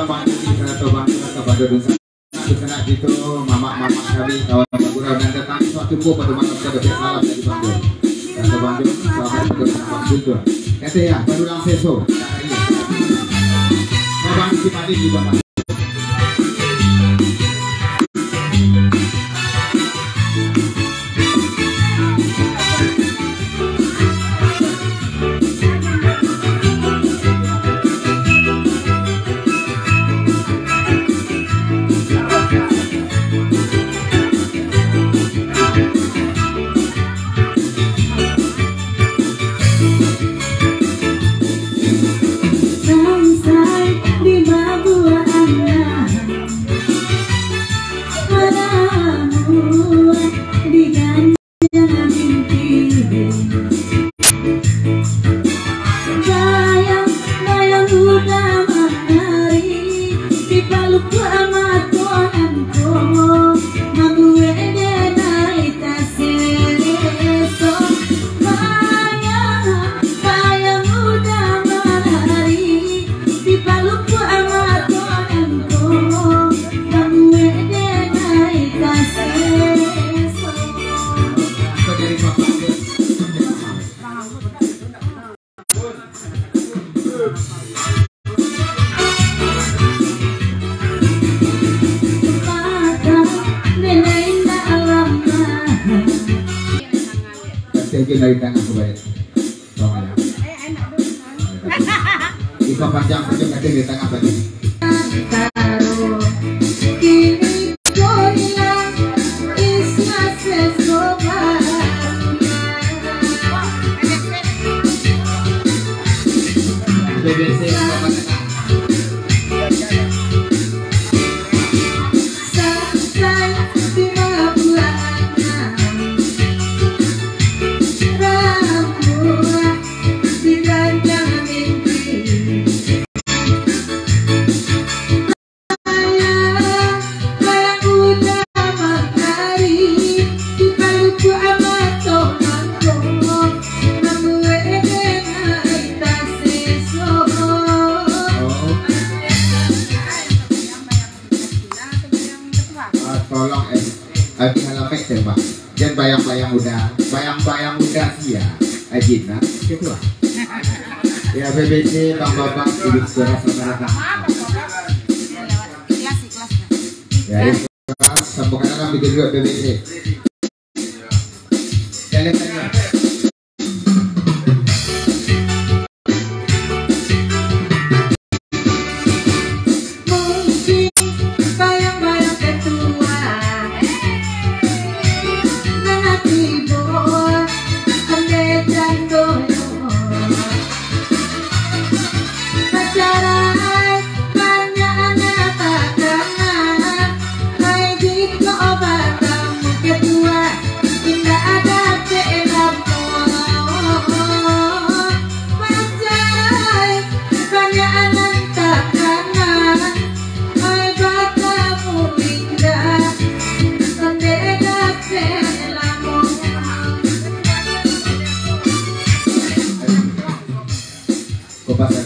Bang Juni atau Bang Dosa kena gitu mama kami kawan gurau dan datang suatu buku pada malam pada salam dari Bang Juni atau Bang Juni sahabat pada Bang Juni kata ya baru lang seso Bang si Padi juga Bang. Dari tangan kebaik, bawahnya. Ika panjang panjang nanti di tengah tadi. BBC dan bayang-bayang udah sia ajina gitu lah ya BBC Bang Babang hidup saudara-saudara ya sambungan akan bikin dua BBC jalan tanya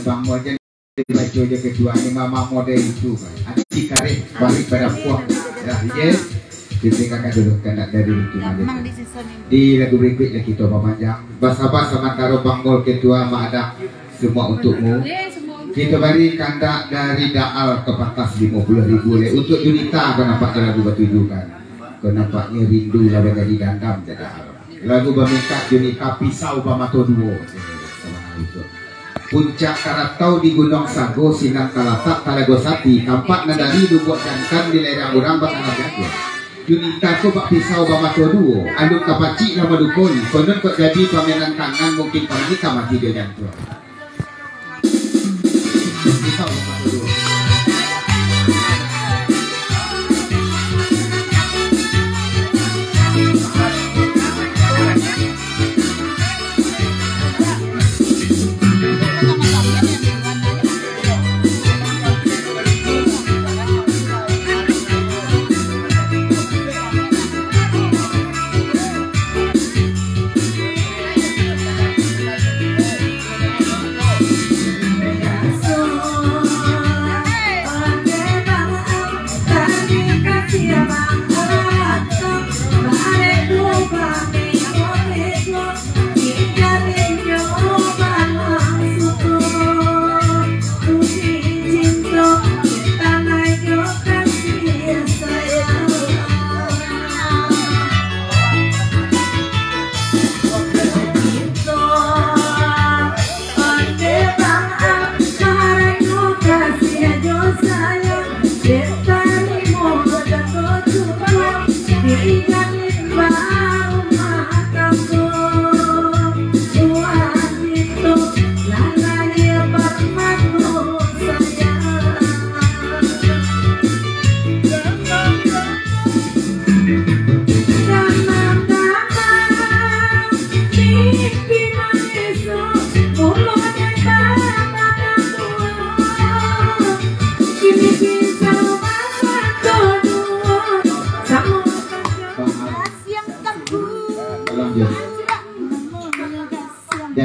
Bang Mojen baju dia kedua ini mama model itu kan adik karek balik pada puak ya yes ditinggalkan dulu kena dari itu di lagu berikutnya kita memanjang bahasa-bahasa mantaro Bang Mol ketua ada semua untukmu kita beri kandak dari Daal ke Pantas 50.000 untuk Junita kenampaknya lagu bertujukan kenampaknya rindu lagu dari Dandam jadi lagu berminta Junita pisau Bamato duo itu puncak karatau di Gunung Sago sinak kalatak talagosati tampak nadari dubuk jantan di lerang urang batang jago Junita ko bak pisau Bamato duo anduk kapaci nama dukun konon kok jadi pamenan tangan mungkin pagi kamati dia jantung pisau Bamato duo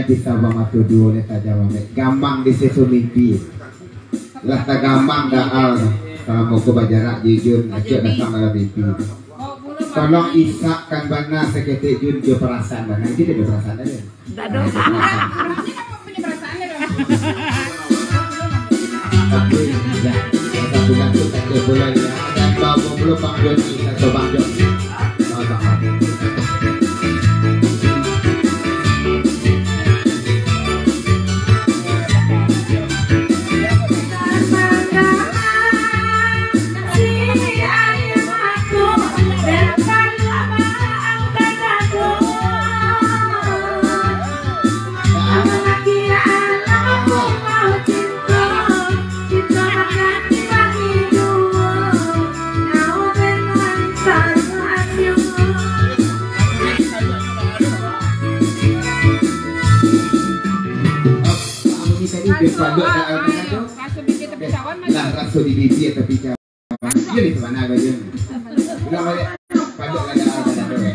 bisa mematu dua leta jawab. Gampang di situ mimpi. Lah tak gampang dah al. Kalau mau ke bajarak jujur, acak datang dalam mimpi. Tolong isapkan bana seketik jun jo perasaan bana. Itu dia perasaan dia. Tak ada. Ini apa punya perasaannya dong? Tapi ya, kita bulan tu tak ada bulan ya. Dan bawa belum Bang Joni atau Bang Joni. Rasa di bibir tapi dia di mana aja. Udah balik pajak ada ada.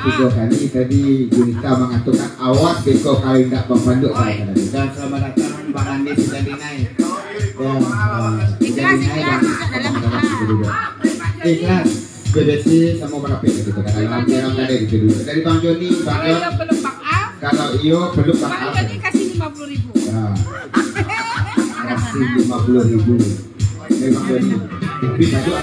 Tiga kali tadi Junita mengatakan awas beko kali tidak memanduk saya tadi. Dan selamat datang Bang Andi sudah dinaik. Dan ikhlas ikhlas BBC sama berapa gitu kan. Dalam tadi itu dulu. Dari Bang Joni, Bang Jon. Kalau iyo belum Bang Al. Bang Joni kasih 50.000. Nah, kasih 50.000. Dari Bang Joni. Bisa juga.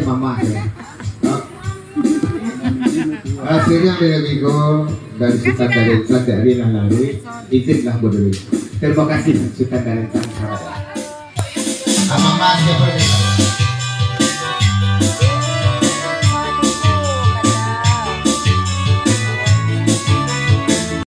Mama hasilnya dari Bigo dan Sultan Darentsan dari Lalari izinlah berdiri. Terima kasih Sultan Darentsan. Mama siapa